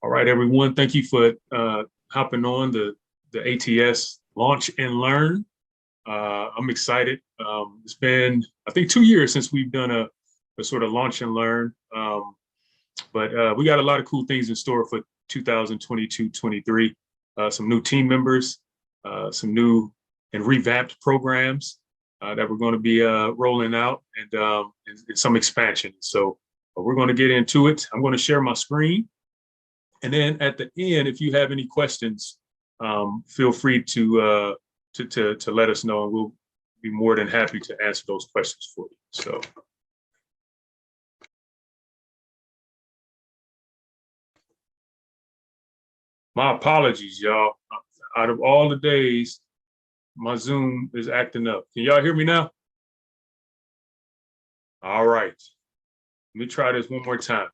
All right, everyone. Thank you for hopping on the ATS Launch and Learn. I'm excited. It's been, I think, 2 years since we've done a sort of launch and learn. But we got a lot of cool things in store for 2022-23. Some new team members, some new and revamped programs that we're going to be rolling out, and some expansion. So we're going to get into it. I'm going to share my screen. And then at the end, if you have any questions, feel free to let us know, and we'll be more than happy to answer those questions for you. So. My apologies, y'all. Out of all the days, my Zoom is acting up. Can y'all hear me now? All right. Let me try this one more time.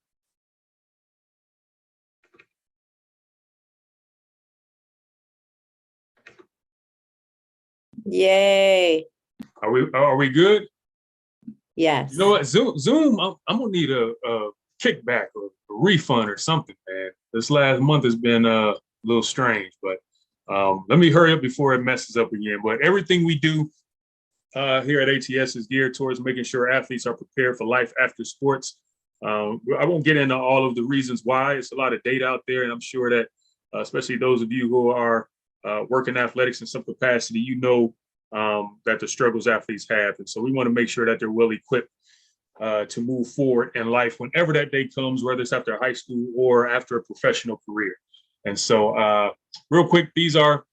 Yay. Are we good? Yes. You know what? Zoom, I'm gonna need a kickback or a refund or something, man. This last month has been a little strange, but let me hurry up before it messes up again. But everything we do here at ATS is geared towards making sure athletes are prepared for life after sports. I won't get into all of the reasons why. It's a lot of data out there, and I'm sure that especially those of you who are working athletics in some capacity, you know that the struggles athletes have. And so we want to make sure that they're well equipped to move forward in life whenever that day comes, whether it's after high school or after a professional career. And so real quick, these are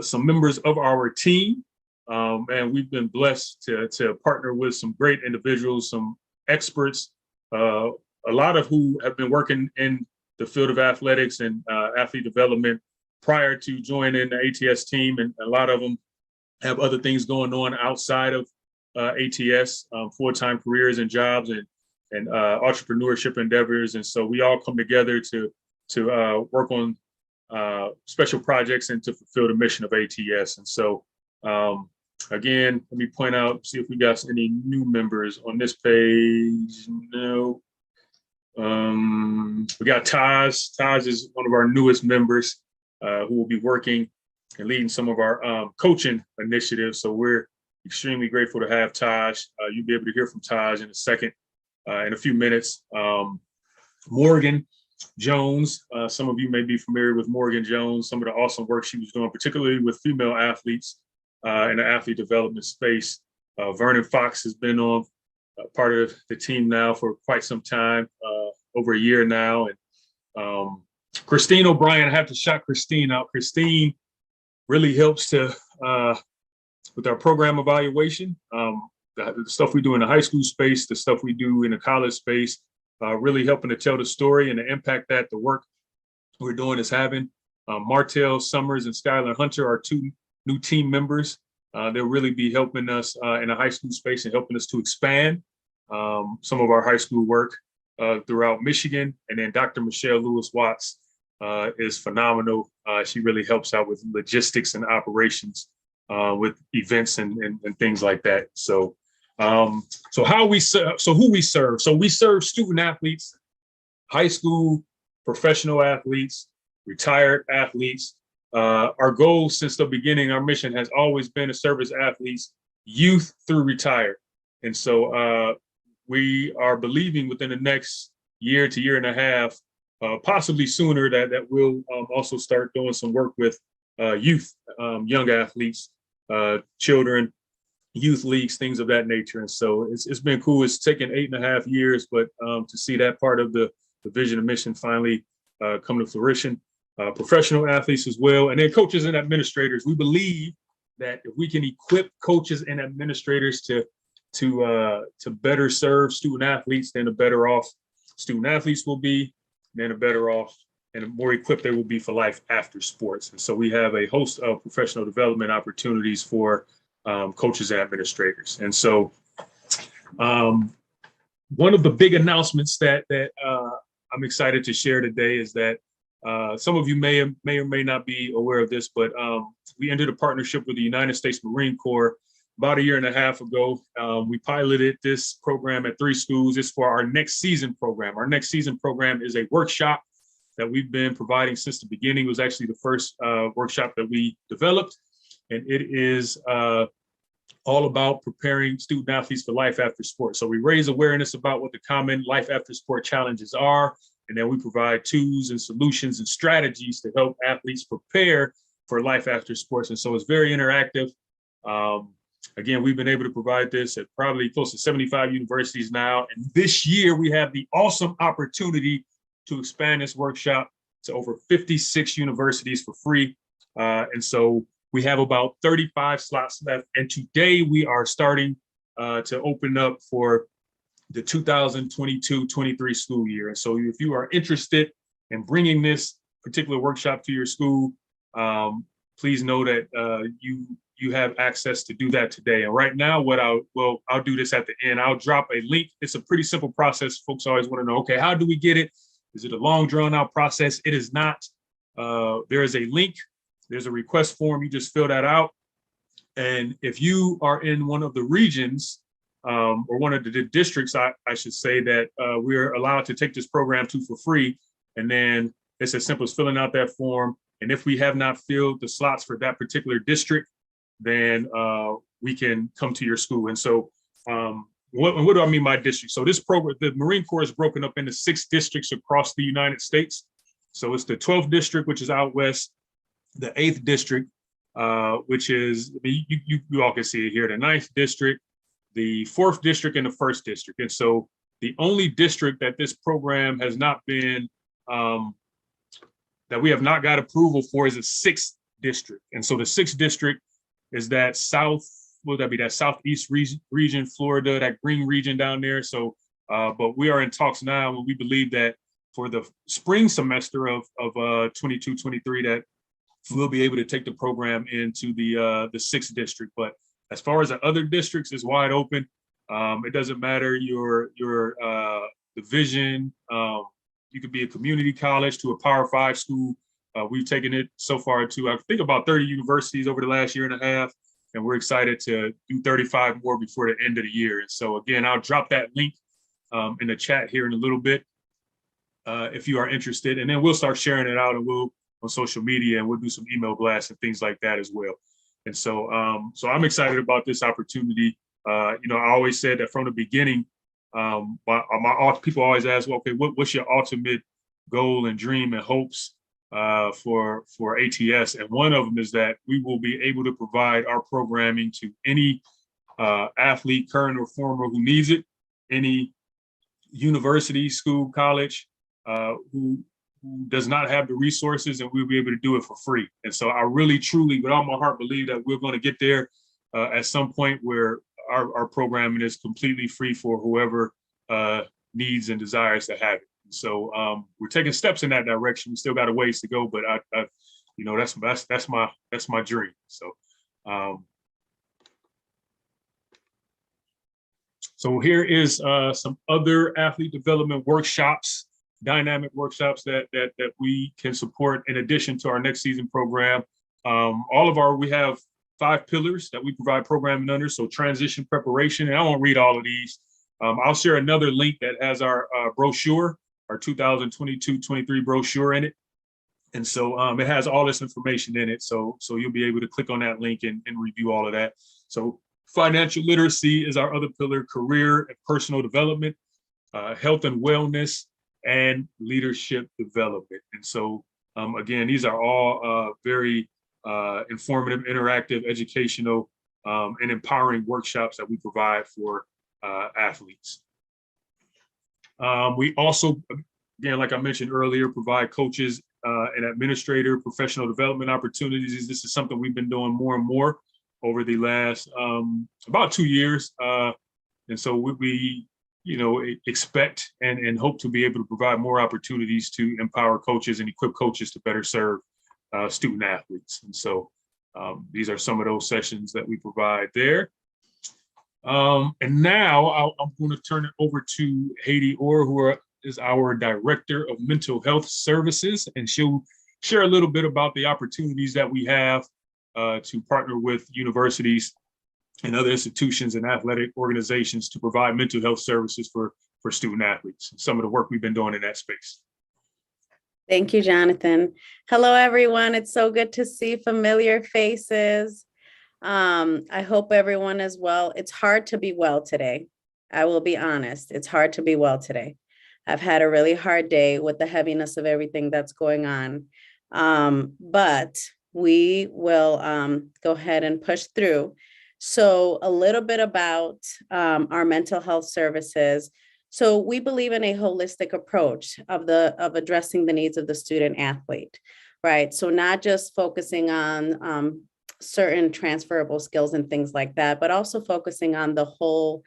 some members of our team. And we've been blessed to partner with some great individuals, some experts, a lot of who have been working in the field of athletics and athlete development prior to joining the ATS team. And a lot of them have other things going on outside of ATS, full-time careers and jobs and entrepreneurship endeavors. And so we all come together to work on special projects and to fulfill the mission of ATS. And so, again, let me point out, see if we got any new members on this page. No. We got Taj. Taj is one of our newest members who will be working and leading some of our coaching initiatives. So we're extremely grateful to have Taj. You'll be able to hear from Taj in a second, in a few minutes. Morgan Jones, some of you may be familiar with Morgan Jones, some of the awesome work she was doing, particularly with female athletes in the athlete development space. Vernon Fox has been on part of the team now for quite some time, over a year now. And Christine O'Brien, I have to shout Christine out. Christine really helps to with our program evaluation, the stuff we do in the high school space, the stuff we do in the college space, really helping to tell the story and the impact that the work we're doing is having. Martell Summers and Skylar Hunter are two new team members. They'll really be helping us in the high school space and helping us to expand some of our high school work throughout Michigan. And then Dr. Michelle Lewis-Watts is phenomenal. She really helps out with logistics and operations with events and things like that. So who we serve. So we serve student athletes, high school, professional athletes, retired athletes. Our goal since the beginning, our mission has always been to service athletes, youth through retired. And so we are believing within the next year to year and a half, possibly sooner, that we'll also start doing some work with youth, young athletes, children, youth leagues, things of that nature. And so it's been cool. It's taken 8.5 years, but to see that part of the vision and mission finally come to fruition. Professional athletes as well, and then coaches and administrators. We believe that if we can equip coaches and administrators to better serve student athletes, then the better off student athletes will be, then the better off and the more equipped they will be for life after sports. And so we have a host of professional development opportunities for coaches and administrators. And so one of the big announcements that I'm excited to share today is that some of you may or may not be aware of this, but we entered a partnership with the United States Marine Corps about 1.5 years ago. We piloted this program at 3 schools. It's for our next season program. Our next season program is a workshop that we've been providing since the beginning. It was actually the first workshop that we developed, and it is all about preparing student athletes for life after sport. So we raise awareness about what the common life after sport challenges are, and then we provide tools and solutions and strategies to help athletes prepare for life after sports. And so it's very interactive. Again, we've been able to provide this at probably close to 75 universities now. And this year we have the awesome opportunity to expand this workshop to over 56 universities for free. And so we have about 35 slots left. And today we are starting to open up for the 2022-23 school year. And so if you are interested in bringing this particular workshop to your school, please know that you have access to do that today. And right now, I'll do this at the end. I'll drop a link. It's a pretty simple process. Folks always want to know, okay, how do we get it? Is it a long drawn out process? It is not. There is a link. There's a request form. You just fill that out. And if you are in one of the regions or one of the districts, I should say, that we're allowed to take this program to for free. And then it's as simple as filling out that form. And if we have not filled the slots for that particular district, then we can come to your school. And so what do I mean by district? So this program, the Marine Corps is broken up into 6 districts across the United States. So it's the 12th district, which is out west, the 8th district, which is, you all can see it here, the 9th district, the 4th district, and the 1st district. And so the only district that this program has not been, that we have not got approval for, is the 6th district. And so the 6th district is that that southeast region, Florida, that green region down there. So, but we are in talks now, and we believe that for the spring semester of 22-23, that we'll be able to take the program into the 6th district. But as far as the other districts, is wide open. It doesn't matter your division. You could be a community college to a Power 5 school. We've taken it so far to, I think, about 30 universities over the last year and a half, and we're excited to do 35 more before the end of the year. And so again, I'll drop that link in the chat here in a little bit if you are interested, and then we'll start sharing it out, and we'll on social media, and we'll do some email blasts and things like that as well. And so, so I'm excited about this opportunity. I always said that from the beginning. People always ask, well, okay, what's your ultimate goal and dream and hopes for ATS? And one of them is that we will be able to provide our programming to any athlete, current or former, who needs it, any university, school, college, who does not have the resources, and we'll be able to do it for free. And so I really, truly, with all my heart, believe that we're going to get there at some point where our programming is completely free for whoever needs and desires to have it. So we're taking steps in that direction. We still got a ways to go, but that's my dream. So so here is some other athlete development workshops, dynamic workshops that we can support in addition to our next season program. We have 5 pillars that we provide programming under. So transition preparation, and I won't read all of these. I'll share another link that has our brochure, our 2022-23 brochure in it. And so it has all this information in it. So you'll be able to click on that link and review all of that. So financial literacy is our other pillar, career and personal development, health and wellness, and leadership development. And so again, these are all very informative, interactive, educational, and empowering workshops that we provide for athletes. We also, again, like I mentioned earlier, provide coaches and administrator professional development opportunities. This is something we've been doing more and more over the last about 2 years. And so we expect and hope to be able to provide more opportunities to empower coaches and equip coaches to better serve student athletes. And so these are some of those sessions that we provide there. And now I'm going to turn it over to Haiti Orr, who is our Director of Mental Health Services, and she'll share a little bit about the opportunities that we have to partner with universities and other institutions and athletic organizations to provide mental health services for student athletes, some of the work we've been doing in that space. Thank you, Jonathan. Hello, everyone. It's so good to see familiar faces. I hope everyone is well. It's hard to be well today. I will be honest. It's hard to be well today. I've had a really hard day with the heaviness of everything that's going on. But we will go ahead and push through. So a little bit about our mental health services. So we believe in a holistic approach of addressing the needs of the student athlete, right? So not just focusing on certain transferable skills and things like that, but also focusing on the whole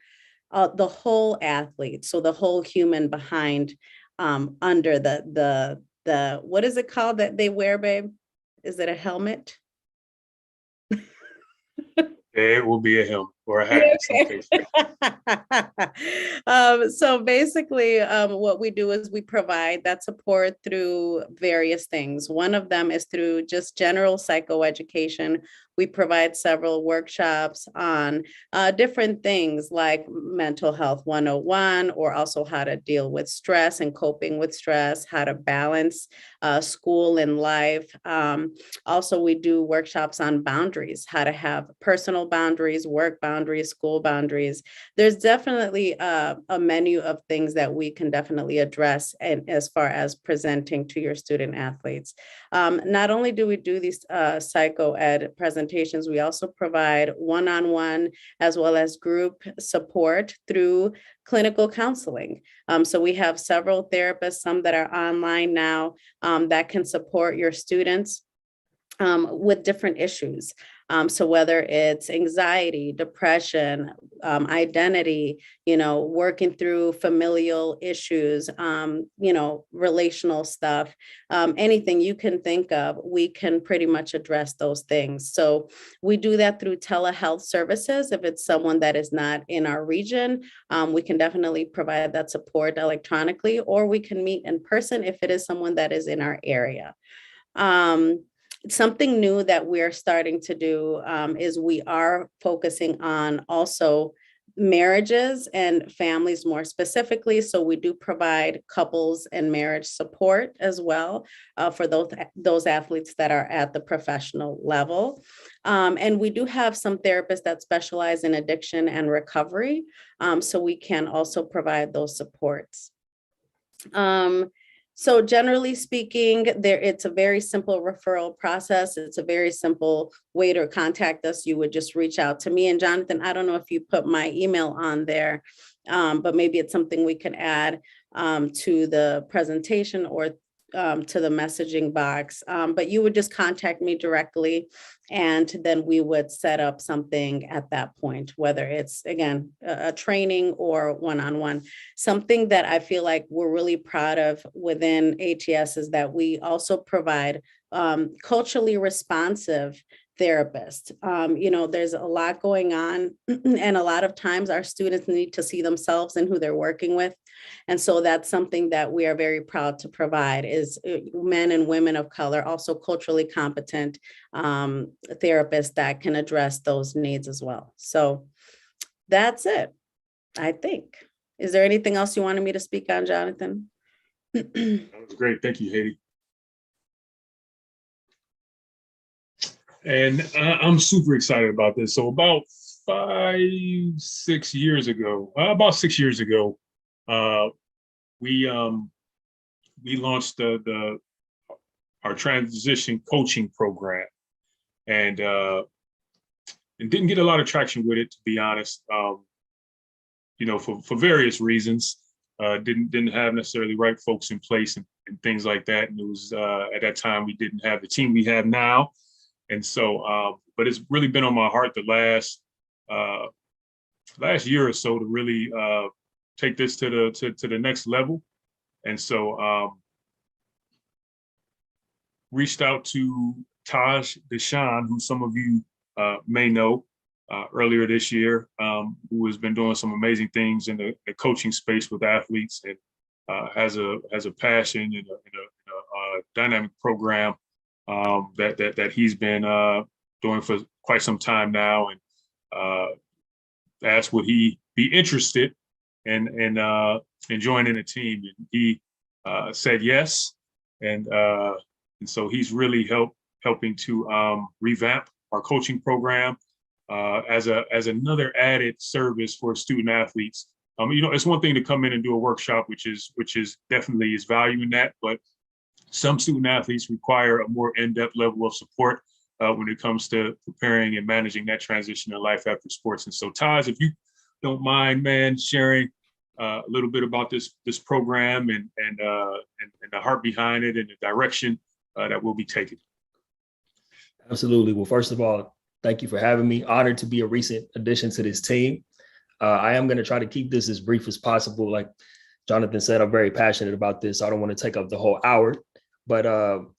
athlete. So the whole human behind under the what is it called that they wear, babe? Is it a helmet? It will be a him or a hat in some cases. So basically, what we do is we provide that support through various things. One of them is through just general psychoeducation. We provide several workshops on different things like mental health 101, or also how to deal with stress and coping with stress, how to balance school and life. Also, we do workshops on boundaries, how to have personal boundaries, work boundaries, school boundaries. There's definitely a menu of things that we can definitely address, and as far as presenting to your student athletes. Not only do we do these psycho ed presentations, we also provide one-on-one as well as group support through clinical counseling. So we have several therapists, some that are online now, that can support your students with different issues. So whether it's anxiety, depression, identity, working through familial issues, relational stuff, anything you can think of, we can pretty much address those things. So we do that through telehealth services. If it's someone that is not in our region, we can definitely provide that support electronically, or we can meet in person if it is someone that is in our area. Something new that we're starting to do is we are focusing on also marriages and families more specifically. So we do provide couples and marriage support as well for those athletes that are at the professional level. And we do have some therapists that specialize in addiction and recovery. So we can also provide those supports. So generally speaking, it's a very simple referral process. It's a very simple way to contact us. You would just reach out to me. And Jonathan, I don't know if you put my email on there, but maybe it's something we can add to the presentation or to the messaging box. But you would just contact me directly, and then we would set up something at that point, whether it's, again, a training or one-on-one. Something that I feel like we're really proud of within ATS is that we also provide culturally responsive therapists. There's a lot going on, and a lot of times our students need to see themselves in who they're working with. And so that's something that we are very proud to provide, is men and women of color, also culturally competent therapists that can address those needs as well. So that's it, I think. Is there anything else you wanted me to speak on, Jonathan? That was great. Thank you, Haiti. And I'm super excited about this. So about 6 years ago, we launched our transition coaching program, and didn't get a lot of traction with it, to be honest. For various reasons, didn't have necessarily right folks in place and things like that. And it was at that time we didn't have the team we have now, and so but it's really been on my heart the last year or so to really take this to the next level. And so reached out to Taj Deshawn, who some of you may know, earlier this year, who has been doing some amazing things in the coaching space with athletes, and has a passion and a dynamic program that he's been doing for quite some time now, and asked would he be interested in joining the team, and he said yes. and so he's really helping to revamp our coaching program as another added service for student athletes. It's one thing to come in and do a workshop, which is definitely is value in that, but some student athletes require a more in-depth level of support when it comes to preparing and managing that transition in life after sports. And so, Taj, if you don't mind, man, sharing a little bit about this program and the heart behind it and the direction that we'll be taking. Absolutely. Well, first of all, thank you for having me. Honored to be a recent addition to this team. I am going to try to keep this as brief as possible. Like Jonathan said, I'm very passionate about this. I don't want to take up the whole hour. But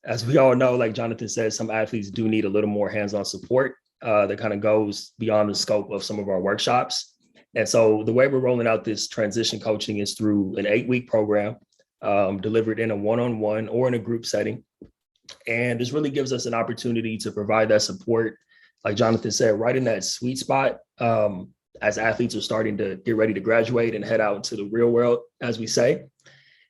as we all know, like Jonathan said, some athletes do need a little more hands-on support that kind of goes beyond the scope of some of our workshops. And so the way we're rolling out this transition coaching is through an 8-week program delivered in a one-on-one or in a group setting. And this really gives us an opportunity to provide that support, like Jonathan said, right in that sweet spot as athletes are starting to get ready to graduate and head out into the real world, as we say.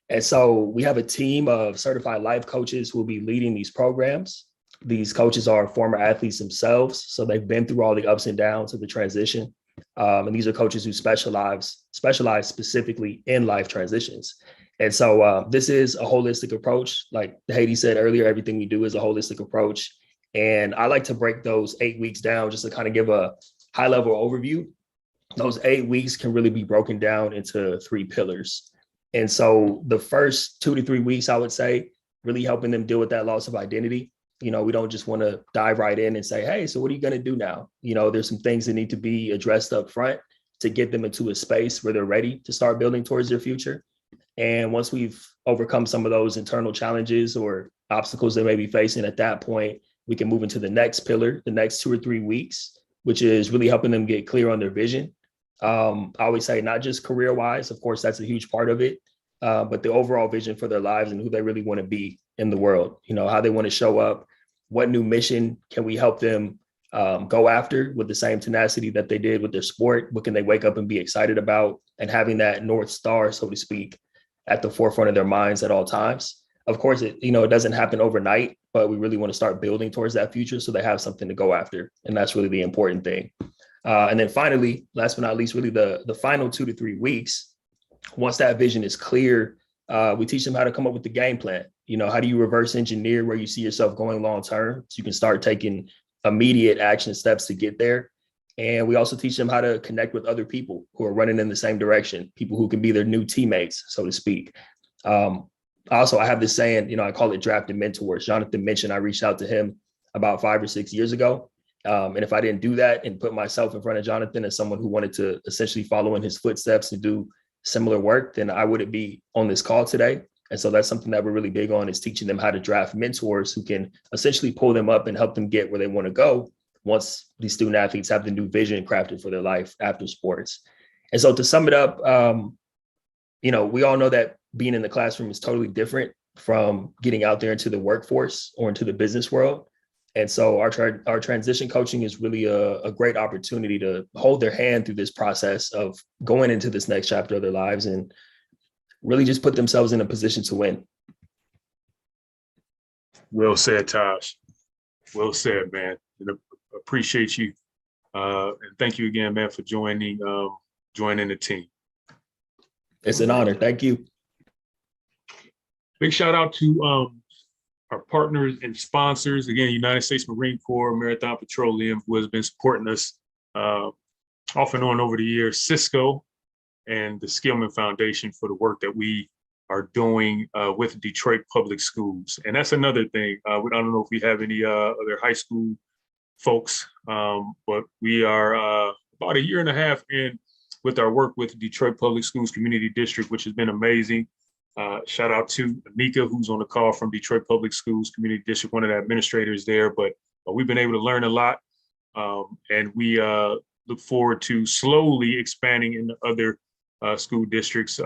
And so we have a team of certified life coaches who will be leading these programs. These coaches are former athletes themselves, so they've been through all the ups and downs of the transition. And these are coaches who specialize specifically in life transitions. And so this is a holistic approach. Like Haiti said earlier, everything we do is a holistic approach. And I like to break those 8 weeks down just to kind of give a high level overview. Those 8 weeks can really be broken down into 3 pillars. And so the first 2 to 3 weeks, I would say, really helping them deal with that loss of identity. We don't just want to dive right in and say, hey, so what are you going to do now? There's some things that need to be addressed up front to get them into a space where they're ready to start building towards their future. And once we've overcome some of those internal challenges or obstacles they may be facing at that point, we can move into the next pillar, the next 2 or 3 weeks, which is really helping them get clear on their vision. I always say not just career-wise, of course, that's a huge part of it, but the overall vision for their lives and who they really want to be in the world, how they want to show up, what new mission can we help them go after with the same tenacity that they did with their sport? What can they wake up and be excited about? And having that North Star, so to speak, at the forefront of their minds at all times. Of course, it doesn't happen overnight, but we really want to start building towards that future so they have something to go after. And that's really the important thing. And then finally, last but not least, really the final 2 to 3 weeks, once that vision is clear, we teach them how to come up with the game plan. How do you reverse engineer where you see yourself going long term so you can start taking immediate action steps to get there. And we also teach them how to connect with other people who are running in the same direction, people who can be their new teammates, so to speak. Also, I have this saying, I call it drafted mentors. Jonathan mentioned I reached out to him about 5 or 6 years ago. And if I didn't do that and put myself in front of Jonathan as someone who wanted to essentially follow in his footsteps and do similar work, then I wouldn't be on this call today. And so that's something that we're really big on, is teaching them how to draft mentors who can essentially pull them up and help them get where they want to go once these student athletes have the new vision crafted for their life after sports. And so to sum it up, we all know that being in the classroom is totally different from getting out there into the workforce or into the business world. And so our transition coaching is really a great opportunity to hold their hand through this process of going into this next chapter of their lives and really just put themselves in a position to win. Well said, Taj. Well said, man. Appreciate you. And thank you again, man, for joining the team. It's an honor. Thank you. Big shout out to our partners and sponsors. Again, United States Marine Corps, Marathon Petroleum, who has been supporting us off and on over the years, Cisco, and the Skillman Foundation for the work that we are doing with Detroit Public Schools. And that's another thing. I don't know if we have any other high school folks, but we are about 1.5 years in with our work with Detroit Public Schools Community District, which has been amazing. Shout out to Anika, who's on the call from Detroit Public Schools Community District, one of the administrators there. But we've been able to learn a lot, and we look forward to slowly expanding into other school districts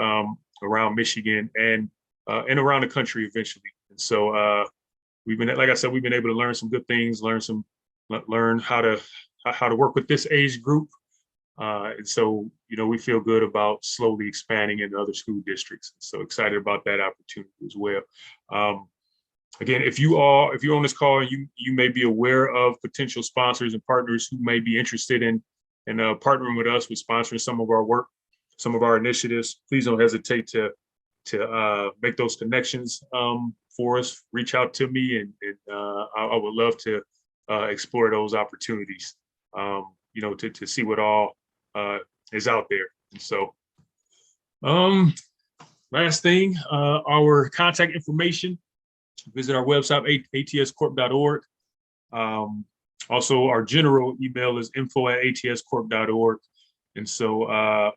around Michigan and around the country eventually. And so we've been, like I said, we've been able to learn some good things, learn how to work with this age group. And so, we feel good about slowly expanding into other school districts. So excited about that opportunity as well. Again, if you're on this call, you may be aware of potential sponsors and partners who may be interested in partnering with us with sponsoring some of our work, some of our initiatives. Please don't hesitate to make those connections for us. Reach out to me, and I would love to explore those opportunities. To see what all is out there. And so, last thing, our contact information. Visit our website, atscorp.org. Also, our general email is info@atscorp.org. And so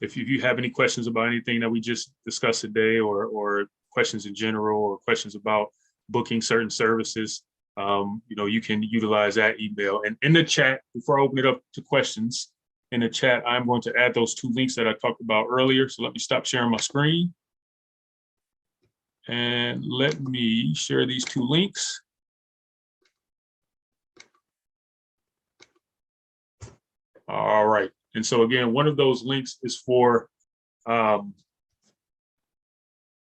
if you have any questions about anything that we just discussed today, or questions in general, or questions about booking certain services, you can utilize that email. And in the chat, before I open it up to questions, in the chat, I'm going to add those 2 links that I talked about earlier. So let me stop sharing my screen. And let me share these 2 links. All right. And so again, one of those links is for the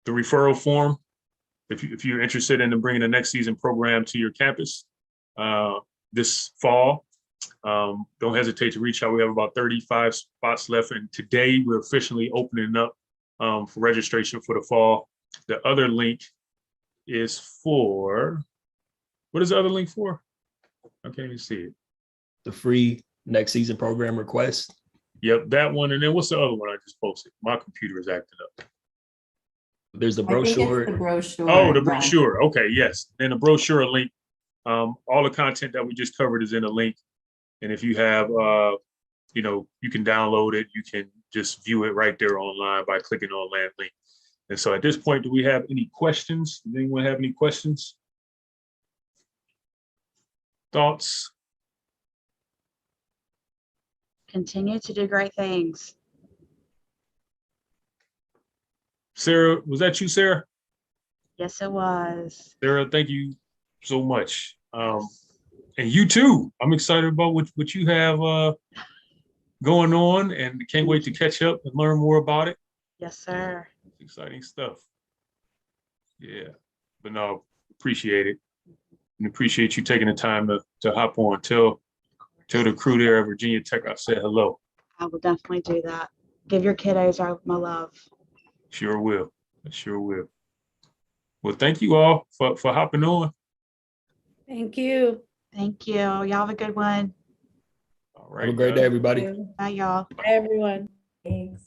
referral form. If you're interested in bringing the next season program to your campus this fall, don't hesitate to reach out. We have about 35 spots left. And today we're officially opening up for registration for the fall. The other link is for, what is the other link for? I can't even see it. The free next season program request. Yep, that one. And then what's the other one I just posted? My computer is acting up. There's the I think it's brochure. the brochure. Oh, the Ron. brochure. Okay, yes. And the brochure link. All the content that we just covered is in a link. And if you have, you can download it. You can just view it right there online by clicking on that link. And so at this point, do we have any questions? Does anyone have any questions? Thoughts? Continue to do great things. Sarah, was that you, Sarah? Yes, it was. Sarah, thank you so much. And you too. I'm excited about what you have going on, and can't wait to catch up and learn more about it. Yes, sir. Exciting stuff. Yeah, but no, appreciate it, and appreciate you taking the time to hop on. Tell the crew there at Virginia Tech I said hello. I will definitely do that. Give your kiddos my love. Sure will. I sure will. Well, thank you all for hopping on. Thank you. Thank you. Y'all have a good one. All right. Have a great day, everybody. Bye, y'all. Bye, everyone. Thanks.